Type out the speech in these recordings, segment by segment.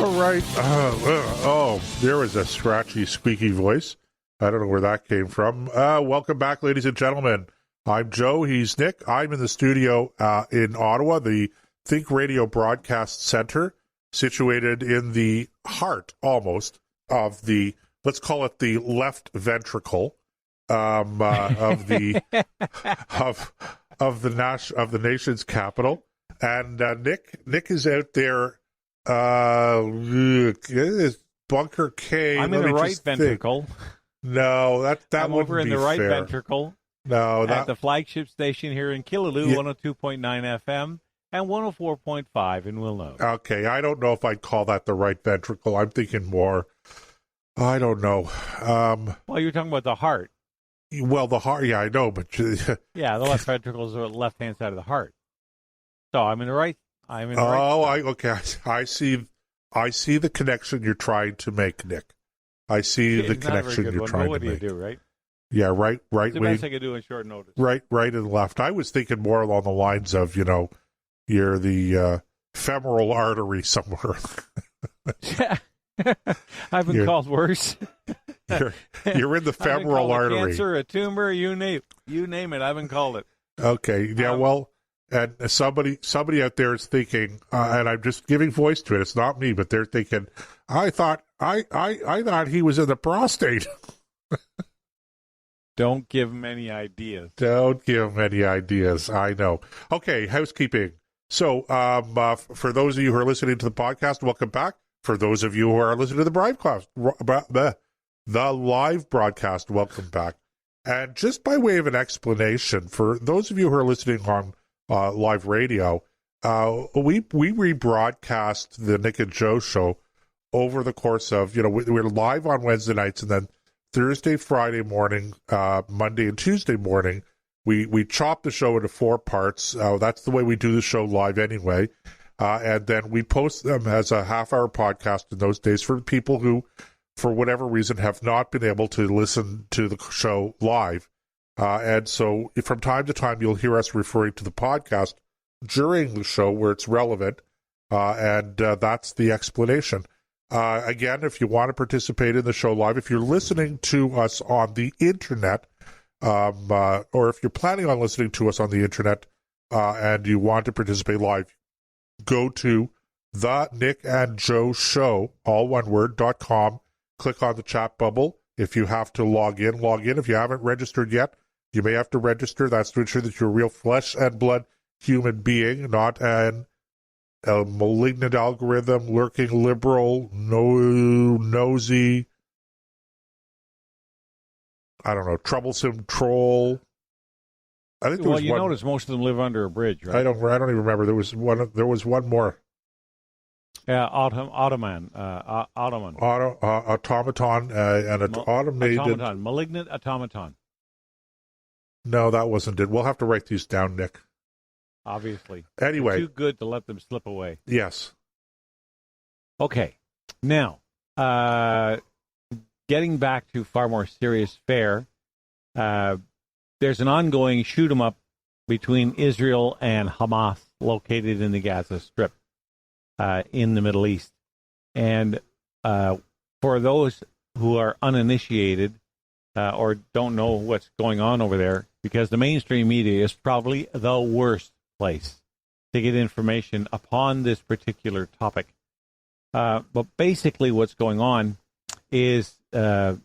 All right. There was a scratchy, squeaky voice. I don't know where that came from. Welcome back, ladies and gentlemen. I'm Joe. He's Nick. I'm in the studio in Ottawa, the Think Radio Broadcast Center, situated in the heart, almost, of the, let's call it the left ventricle of the of the nation's capital. And Nick is out there. Bunker K. I'm in the right ventricle. No, that I'm wouldn't over in be the right fair. ventricle. No, at the flagship station here in Killaloo, 102.9 FM and 104.5 in Wilno. Okay, I don't know if I'd call that the right ventricle. I'm thinking more. I don't know. Well, you're talking about the heart. Well, the heart. Yeah, I know, but yeah, the left ventricle is the left-hand side of the heart. So I'm in the right. I'm in the right. Okay. I see. I see the connection you're trying to make, Nick. I see the connection you're trying to make. What do you do, right? Yeah, right. It's the best I could do in short notice. Right, and left. I was thinking more along the lines of, you're the femoral artery somewhere. I've been called worse. You're in the femoral artery. A cancer, a tumor, you name it. I've been called it. Okay. Yeah. Well, and somebody out there is thinking, and I'm just giving voice to it. It's not me, but they're thinking, I thought he was in the prostate. Don't give him any ideas. Don't give him any ideas. I know. Okay, housekeeping. So, for those of you who are listening to the podcast, welcome back. For those of you who are listening to the live broadcast, welcome back. And just by way of an explanation, for those of you who are listening on live radio, we rebroadcast the Nick and Joe show over the course of, we're live on Wednesday nights, and then Thursday, Friday morning, Monday, and Tuesday morning, we chop the show into 4 parts. That's the way we do the show live anyway. And then we post them as a half-hour podcast in those days for people who, for whatever reason, have not been able to listen to the show live. And so from time to time, you'll hear us referring to the podcast during the show where it's relevant. And that's the explanation. Again, if you want to participate in the show live, if you're listening to us on the internet, or if you're planning on listening to us on the internet, and you want to participate live, go to the Nick and Joe Show, all one word, .com, click on the chat bubble. If you have to log in. If you haven't registered yet, you may have to register. That's to ensure that you're a real flesh and blood human being, not a malignant algorithm, lurking liberal, nosy, I don't know, troublesome troll. I think there was one. Notice most of them live under a bridge, right? I don't even remember. There was one more. Yeah, automaton, automaton, and an automated malignant automaton. No, that wasn't it. We'll have to write these down, Nick. Obviously. Anyway. They're too good to let them slip away. Yes. Okay. Now, getting back to far more serious fare, there's an ongoing shoot-'em-up between Israel and Hamas located in the Gaza Strip in the Middle East. And for those who are uninitiated or don't know what's going on over there, because the mainstream media is probably the worst place to get information upon this particular topic. But basically what's going on is the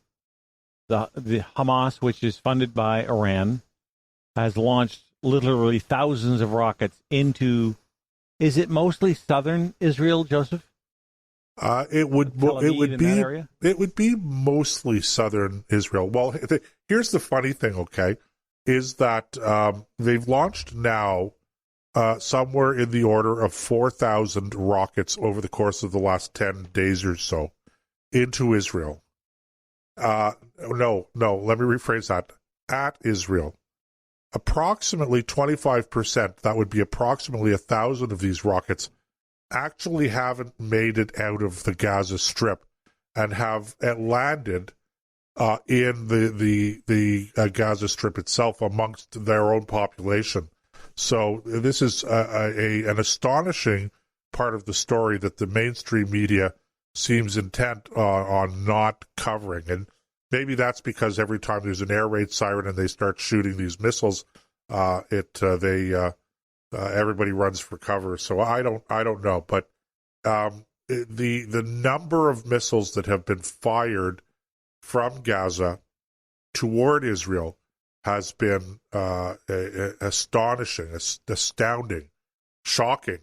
Hamas, which is funded by Iran, has launched literally thousands of rockets into, is it mostly southern Israel, Joseph? It would be mostly southern Israel. Well, here's the funny thing, okay, is that they've launched now somewhere in the order of 4,000 rockets over the course of the last 10 days or so into Israel. No, let me rephrase that. At Israel. Approximately 25%, that would be approximately 1,000 of these rockets, actually haven't made it out of the Gaza Strip and have landed in the Gaza Strip itself amongst their own population. So this is an astonishing part of the story that the mainstream media seems intent on not covering. And maybe that's because every time there's an air raid siren and they start shooting these missiles, everybody runs for cover. So I don't know, but the number of missiles that have been fired from Gaza toward Israel has been astonishing, astounding, shocking.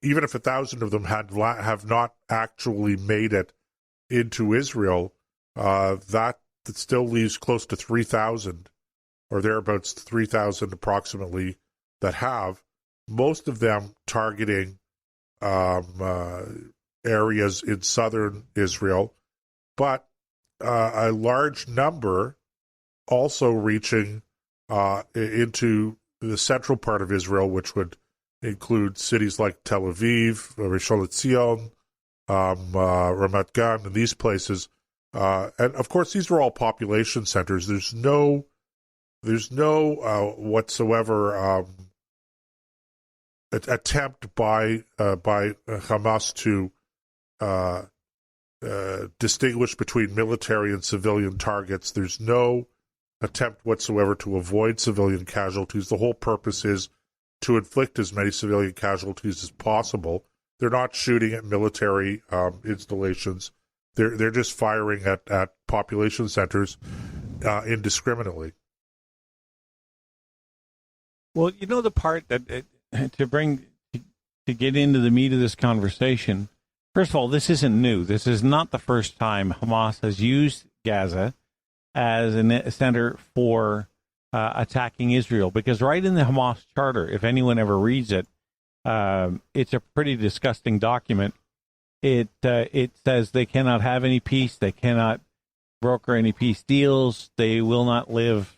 Even if 1,000 of them have not actually made it into Israel, that still leaves close to 3,000 or thereabouts, 3,000 approximately, that have, most of them targeting areas in southern Israel, but a large number also reaching into the central part of Israel, which would include cities like Tel Aviv, Rishon LeZion, Ramat Gan, and these places. And of course, these are all population centers. There's no whatsoever attempt by Hamas to distinguish between military and civilian targets. There's no attempt whatsoever to avoid civilian casualties. The whole purpose is to inflict as many civilian casualties as possible. They're not shooting at military installations. They're just firing at population centers indiscriminately. Well, the part that to get into the meat of this conversation. First of all, this isn't new. This is not the first time Hamas has used Gaza as a center for attacking Israel, because right in the Hamas charter, if anyone ever reads it, it's a pretty disgusting document. It says they cannot have any peace, they cannot broker any peace deals, they will not live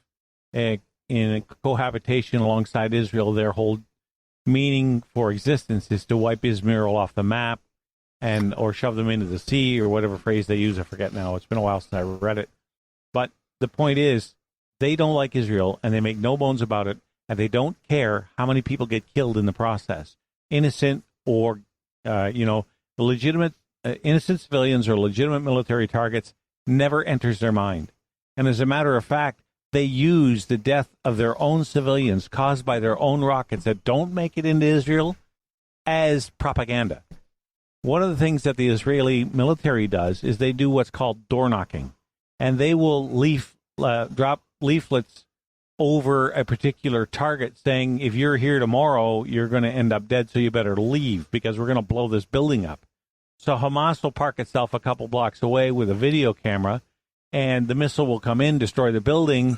in a cohabitation alongside Israel. Their whole meaning for existence is to wipe Israel off the map or shove them into the sea, or whatever phrase they use. I forget now. It's been a while since I read it. But the point is, they don't like Israel, and they make no bones about it, and they don't care how many people get killed in the process, innocent or, legitimate, innocent civilians or legitimate military targets. Never enters their mind. And as a matter of fact, they use the death of their own civilians caused by their own rockets that don't make it into Israel as propaganda. One of the things that the Israeli military does is they do what's called door knocking, and they will drop leaflets over a particular target saying, if you're here tomorrow, you're going to end up dead, so you better leave because we're going to blow this building up. So Hamas will park itself a couple blocks away with a video camera, and the missile will come in, destroy the building,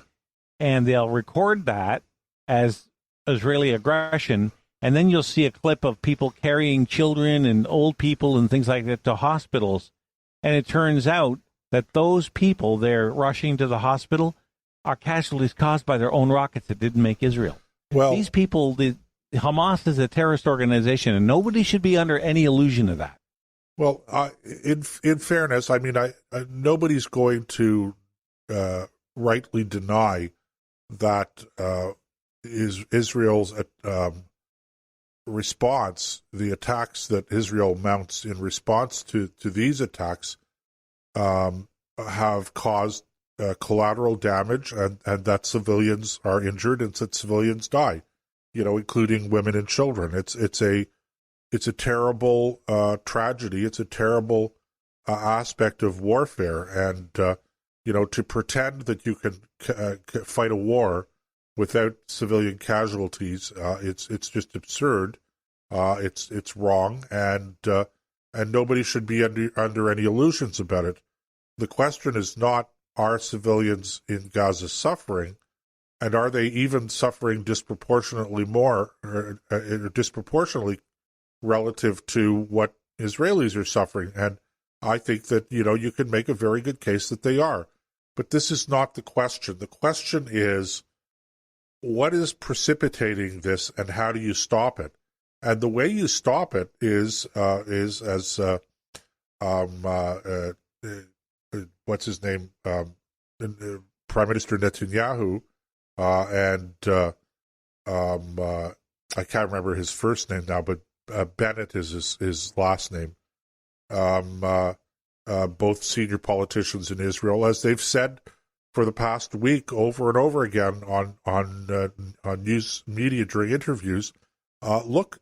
and they'll record that as Israeli aggression. And then you'll see a clip of people carrying children and old people and things like that to hospitals. And it turns out that those people they're rushing to the hospital are casualties caused by their own rockets that didn't make Israel. Well, these people, Hamas is a terrorist organization, and nobody should be under any illusion of that. Well, in fairness, I mean, nobody's going to rightly deny that Israel's response, the attacks that Israel mounts in response to these attacks, have caused collateral damage, and that civilians are injured and that civilians die, including women and children. It's a terrible tragedy. It's a terrible aspect of warfare, and to pretend that you can fight a war without civilian casualties, it's just absurd. It's wrong, and nobody should be under any illusions about it. The question is not, are civilians in Gaza suffering, and are they even suffering disproportionately more, or disproportionately relative to what Israelis are suffering? And I think that, you can make a very good case that they are. But this is not the question. The question is, what is precipitating this, and how do you stop it? And the way you stop it is as what's his name, Prime Minister Netanyahu, and I can't remember his first name now, but Bennett is his last name. Both senior politicians in Israel, as they've said for the past week over and over again on news media during interviews. Look,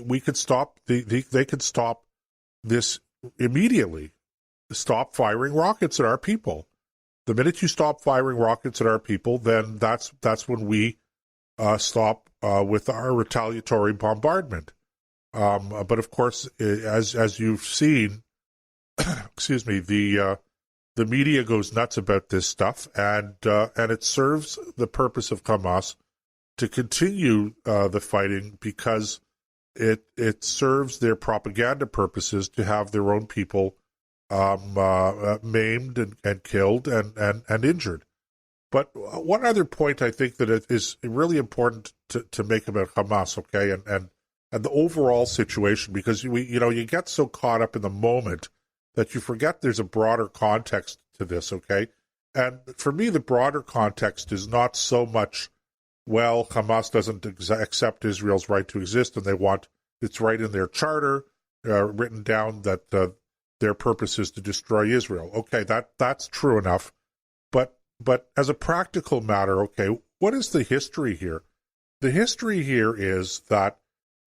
we could stop. They could stop this immediately. Stop firing rockets at our people. The minute you stop firing rockets at our people, then that's when we stop with our retaliatory bombardment. But of course, as you've seen, excuse me, the media goes nuts about this stuff, and it serves the purpose of Hamas to continue the fighting because it serves their propaganda purposes to have their own people maimed and killed and injured. But one other point I think that it is really important to make about Hamas, okay, and the overall situation, because you get so caught up in the moment that you forget there's a broader context to this, okay? And for me, the broader context is not so much, well, Hamas doesn't accept Israel's right to exist, and they want it's right in their charter, written down that their purpose is to destroy Israel. Okay, that's true enough. But as a practical matter, okay, what is the history here? The history here is that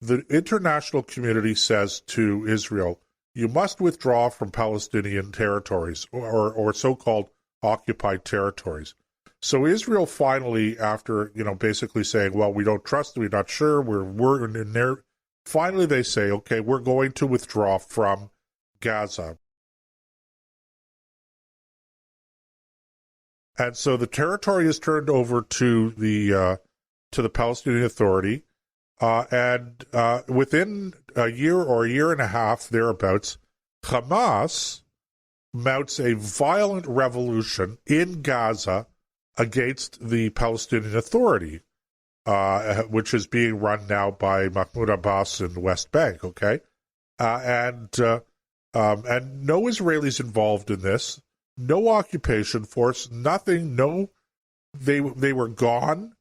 the international community says to Israel, you must withdraw from Palestinian territories or so-called occupied territories. So Israel finally, after basically saying, well, we don't trust, we're not sure, we're in there. Finally, they say, okay, we're going to withdraw from Gaza. And so the territory is turned over to the Palestinian Authority, and within a year or a year and a half, thereabouts, Hamas mounts a violent revolution in Gaza against the Palestinian Authority, which is being run now by Mahmoud Abbas in the West Bank. Okay, and no Israelis involved in this. No occupation force, nothing, no, they were gone.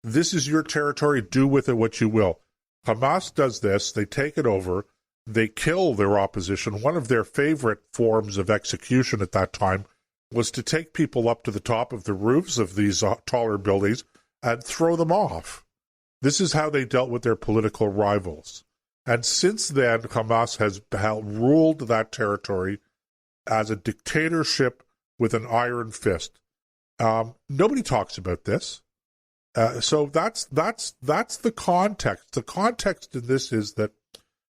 This is your territory, do with it what you will. Hamas does this, they take it over, they kill their opposition. One of their favorite forms of execution at that time was to take people up to the top of the roofs of these taller buildings and throw them off. This is how they dealt with their political rivals. And since then, Hamas has ruled that territory as a dictatorship with an iron fist. Nobody talks about this. So that's the context. The context in this is that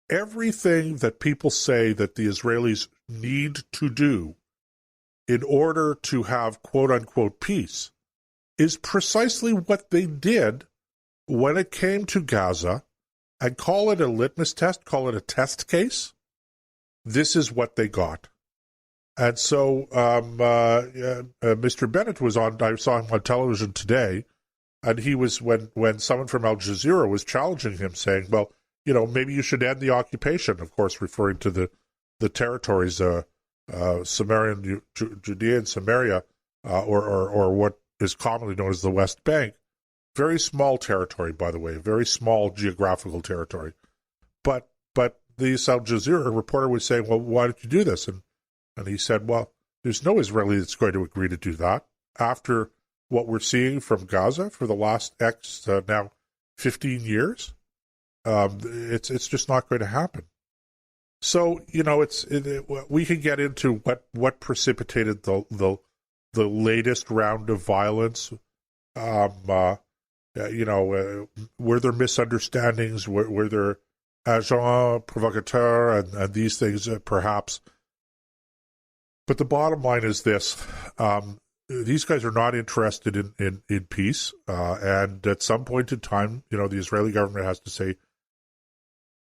everything that people say that the Israelis need to do in order to have quote-unquote peace is precisely what they did when it came to Gaza, and call it a litmus test, call it a test case. This is what they got. And so Mr. Bennett was on, I saw him on television today, and he was, when someone from Al Jazeera was challenging him, saying, well, maybe you should end the occupation, of course, referring to the territories, Sumerian, Judea and Samaria, or what is commonly known as the West Bank. Very small territory, by the way, very small geographical territory. But this Al Jazeera reporter was saying, well, why did you do this? And he said, well, there's no Israeli that's going to agree to do that after what we're seeing from Gaza for the last now 15 years. It's just not going to happen. So, we can get into what precipitated the latest round of violence. Were there misunderstandings? Were there agents provocateurs and these things, perhaps? But the bottom line is this. These guys are not interested in peace. And at some point in time, the Israeli government has to say,